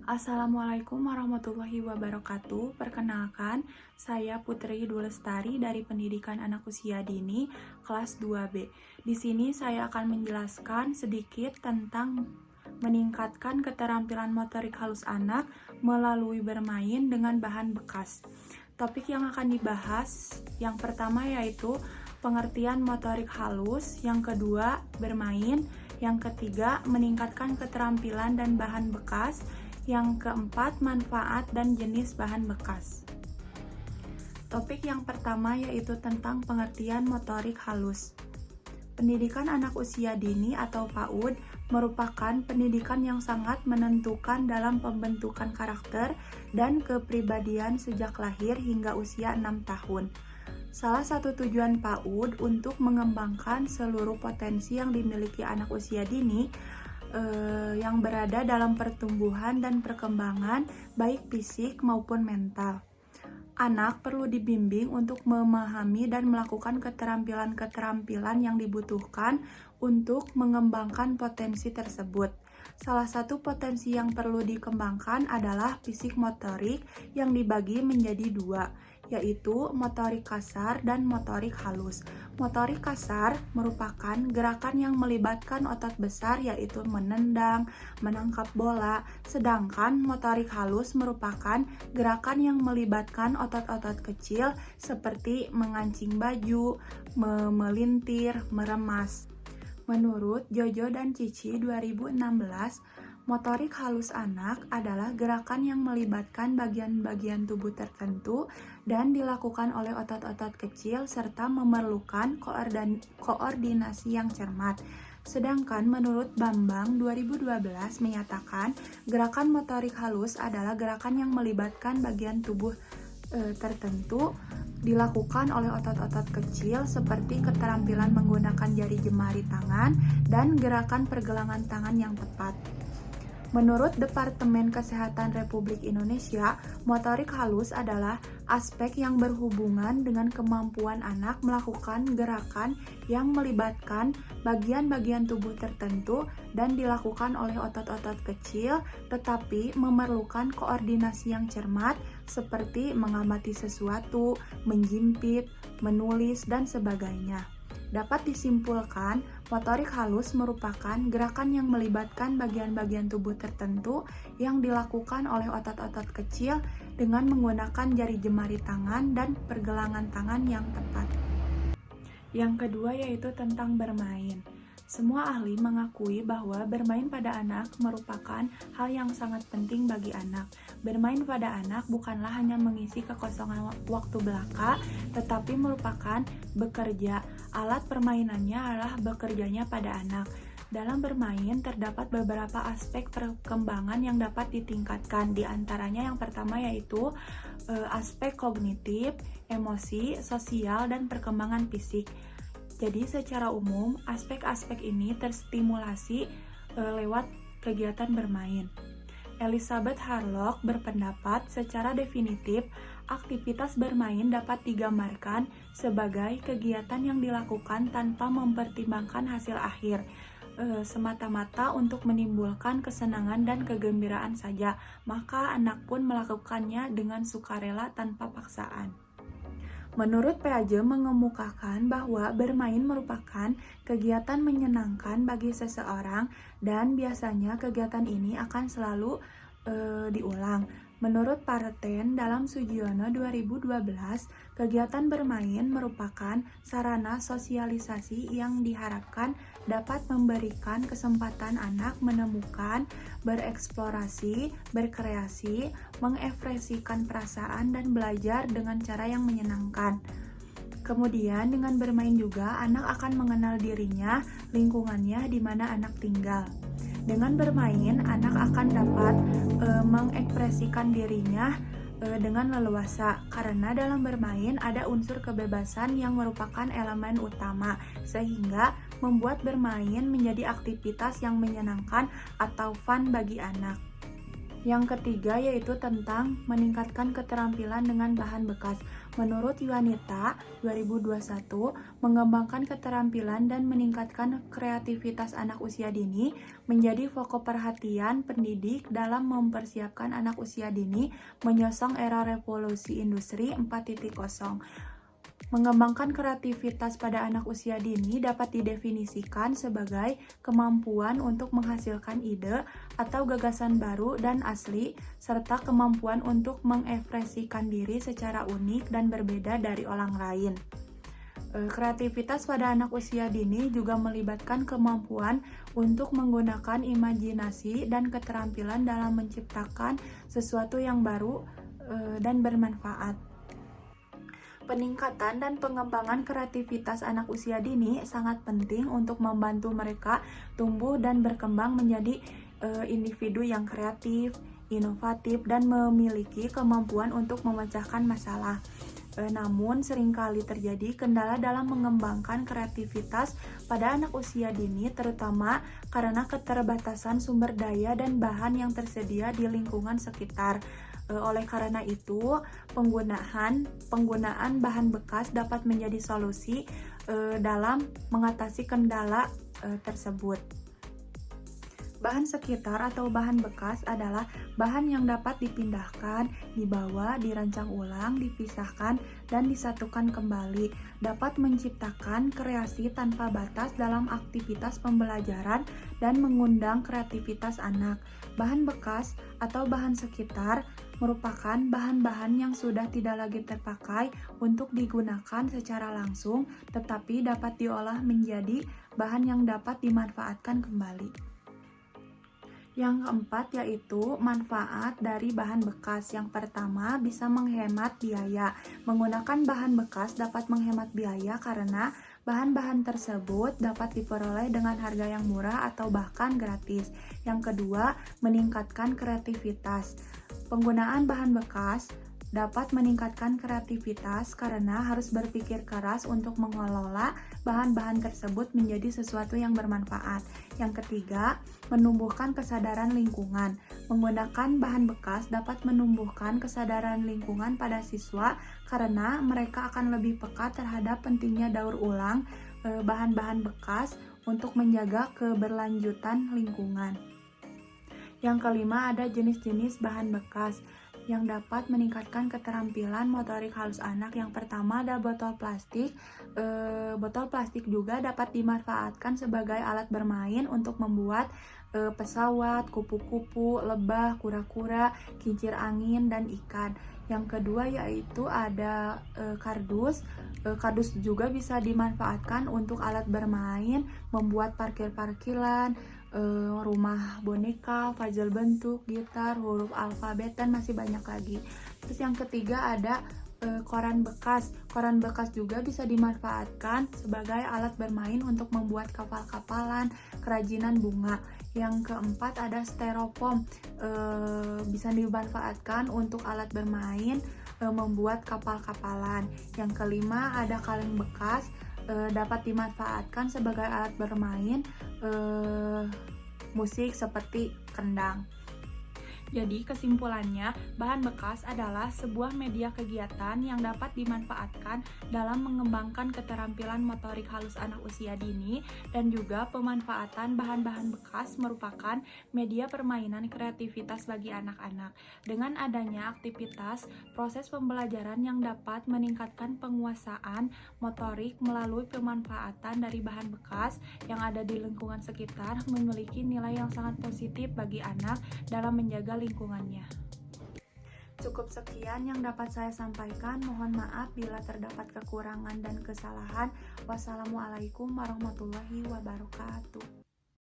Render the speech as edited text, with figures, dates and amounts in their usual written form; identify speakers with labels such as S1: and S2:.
S1: Assalamualaikum warahmatullahi wabarakatuh. Perkenalkan, saya Putri Dulestari dari Pendidikan Anak Usia Dini kelas 2B. Di sini saya akan menjelaskan sedikit tentang meningkatkan keterampilan motorik halus anak melalui bermain dengan bahan bekas. Topik yang akan dibahas yang pertama yaitu pengertian motorik halus, yang kedua bermain, yang ketiga meningkatkan keterampilan dan bahan bekas, yang keempat, manfaat dan jenis bahan bekas. Topik yang pertama yaitu tentang pengertian motorik halus. Pendidikan anak usia dini atau PAUD merupakan pendidikan yang sangat menentukan dalam pembentukan karakter dan kepribadian sejak lahir hingga usia 6 tahun. Salah satu tujuan PAUD untuk mengembangkan seluruh potensi yang dimiliki anak usia dini yang berada dalam pertumbuhan dan perkembangan baik fisik maupun mental. Anak perlu dibimbing untuk memahami dan melakukan keterampilan-keterampilan yang dibutuhkan untuk mengembangkan potensi tersebut. Salah satu potensi yang perlu dikembangkan adalah fisik motorik yang dibagi menjadi dua, yaitu motorik kasar dan motorik halus. Motorik kasar merupakan gerakan yang melibatkan otot besar yaitu menendang, menangkap bola, sedangkan motorik halus merupakan gerakan yang melibatkan otot-otot kecil seperti mengancing baju, memelintir, meremas. Menurut Jojo dan Cici 2016, motorik halus anak adalah gerakan yang melibatkan bagian-bagian tubuh tertentu dan dilakukan oleh otot-otot kecil serta memerlukan koordinasi yang cermat. Sedangkan menurut Bambang 2012 menyatakan gerakan motorik halus adalah gerakan yang melibatkan bagian tubuh tertentu dilakukan oleh otot-otot kecil seperti keterampilan menggunakan jari jemari tangan dan gerakan pergelangan tangan yang tepat. Menurut Departemen Kesehatan Republik Indonesia, motorik halus adalah aspek yang berhubungan dengan kemampuan anak melakukan gerakan yang melibatkan bagian-bagian tubuh tertentu dan dilakukan oleh otot-otot kecil, tetapi memerlukan koordinasi yang cermat seperti mengamati sesuatu, menjimpit, menulis, dan sebagainya. Dapat disimpulkan, motorik halus merupakan gerakan yang melibatkan bagian-bagian tubuh tertentu yang dilakukan oleh otot-otot kecil dengan menggunakan jari jemari tangan dan pergelangan tangan yang tepat. Yang kedua yaitu tentang bermain. Semua ahli mengakui bahwa bermain pada anak merupakan hal yang sangat penting bagi anak. Bermain pada anak bukanlah hanya mengisi kekosongan waktu belaka, tetapi merupakan bekerja. Alat permainannya adalah bekerjanya pada anak. Dalam bermain terdapat beberapa aspek perkembangan yang dapat ditingkatkan. Di antaranya yang pertama yaitu aspek kognitif, emosi, sosial, dan perkembangan fisik. Jadi secara umum, aspek-aspek ini terstimulasi lewat kegiatan bermain. Elizabeth Harlock berpendapat secara definitif, aktivitas bermain dapat digambarkan sebagai kegiatan yang dilakukan tanpa mempertimbangkan hasil akhir, semata-mata untuk menimbulkan kesenangan dan kegembiraan saja, maka anak pun melakukannya dengan sukarela tanpa paksaan. Menurut Piaget mengemukakan bahwa bermain merupakan kegiatan menyenangkan bagi seseorang dan biasanya kegiatan ini akan selalu diulang. Menurut Pareten dalam Sugiono 2012, kegiatan bermain merupakan sarana sosialisasi yang diharapkan dapat memberikan kesempatan anak menemukan, bereksplorasi, berkreasi, mengekspresikan perasaan dan belajar dengan cara yang menyenangkan. Kemudian dengan bermain juga anak akan mengenal dirinya, lingkungannya di mana anak tinggal. Dengan bermain, anak akan dapat mengekspresikan dirinya dengan leluasa karena dalam bermain ada unsur kebebasan yang merupakan elemen utama sehingga membuat bermain menjadi aktivitas yang menyenangkan atau fun bagi anak. Yang ketiga yaitu tentang meningkatkan keterampilan dengan bahan bekas. Menurut Yuanita 2021, mengembangkan keterampilan dan meningkatkan kreativitas anak usia dini menjadi pokok perhatian pendidik dalam mempersiapkan anak usia dini menyongsong era revolusi industri 4.0. Mengembangkan kreativitas pada anak usia dini dapat didefinisikan sebagai kemampuan untuk menghasilkan ide atau gagasan baru dan asli, serta kemampuan untuk mengekspresikan diri secara unik dan berbeda dari orang lain. Kreativitas pada anak usia dini juga melibatkan kemampuan untuk menggunakan imajinasi dan keterampilan dalam menciptakan sesuatu yang baru dan bermanfaat. Peningkatan dan pengembangan kreativitas anak usia dini sangat penting untuk membantu mereka tumbuh dan berkembang menjadi individu yang kreatif, inovatif, dan memiliki kemampuan untuk memecahkan masalah. Namun seringkali terjadi kendala dalam mengembangkan kreativitas pada anak usia dini, terutama karena keterbatasan sumber daya dan bahan yang tersedia di lingkungan sekitar. Oleh karena itu, penggunaan bahan bekas dapat menjadi solusi dalam mengatasi kendala tersebut. Bahan sekitar atau bahan bekas adalah bahan yang dapat dipindahkan, dibawa, dirancang ulang, dipisahkan, dan disatukan kembali. Dapat menciptakan kreasi tanpa batas dalam aktivitas pembelajaran dan mengundang kreativitas anak. Bahan bekas atau bahan sekitar merupakan bahan-bahan yang sudah tidak lagi terpakai untuk digunakan secara langsung, tetapi dapat diolah menjadi bahan yang dapat dimanfaatkan kembali. Yang keempat yaitu manfaat dari bahan bekas. Yang pertama, bisa menghemat biaya. Menggunakan bahan bekas dapat menghemat biaya karena bahan-bahan tersebut dapat diperoleh dengan harga yang murah atau bahkan gratis. Yang kedua, meningkatkan kreativitas. Penggunaan bahan bekas dapat meningkatkan kreativitas karena harus berpikir keras untuk mengelola bahan-bahan tersebut menjadi sesuatu yang bermanfaat. Yang ketiga, menumbuhkan kesadaran lingkungan. Menggunakan bahan bekas dapat menumbuhkan kesadaran lingkungan pada siswa karena mereka akan lebih peka terhadap pentingnya daur ulang bahan-bahan bekas untuk menjaga keberlanjutan lingkungan. Yang kelima, ada jenis-jenis bahan bekas yang dapat meningkatkan keterampilan motorik halus anak. Yang pertama ada botol plastik. Botol plastik juga dapat dimanfaatkan sebagai alat bermain untuk membuat pesawat, kupu-kupu, lebah, kura-kura, kincir angin, dan ikan. Yang kedua yaitu ada kardus. Kardus juga bisa dimanfaatkan untuk alat bermain, membuat parkir-parkiran, rumah boneka, puzzle bentuk, gitar, huruf alfabet, dan masih banyak lagi. Terus yang ketiga ada koran bekas. Koran bekas juga bisa dimanfaatkan sebagai alat bermain untuk membuat kapal-kapalan, kerajinan bunga. Yang keempat ada styrofoam, bisa dimanfaatkan untuk alat bermain, membuat kapal-kapalan. Yang kelima ada kaleng bekas, dapat dimanfaatkan sebagai alat bermain musik seperti kendang. Jadi kesimpulannya, bahan bekas adalah sebuah media kegiatan yang dapat dimanfaatkan dalam mengembangkan keterampilan motorik halus anak usia dini, dan juga pemanfaatan bahan-bahan bekas merupakan media permainan kreativitas bagi anak-anak. Dengan adanya aktivitas proses pembelajaran yang dapat meningkatkan penguasaan motorik melalui pemanfaatan dari bahan bekas yang ada di lingkungan sekitar memiliki nilai yang sangat positif bagi anak dalam menjaga lingkungannya. Cukup sekian yang dapat saya sampaikan. Mohon maaf bila terdapat kekurangan dan kesalahan. Wassalamualaikum warahmatullahi wabarakatuh.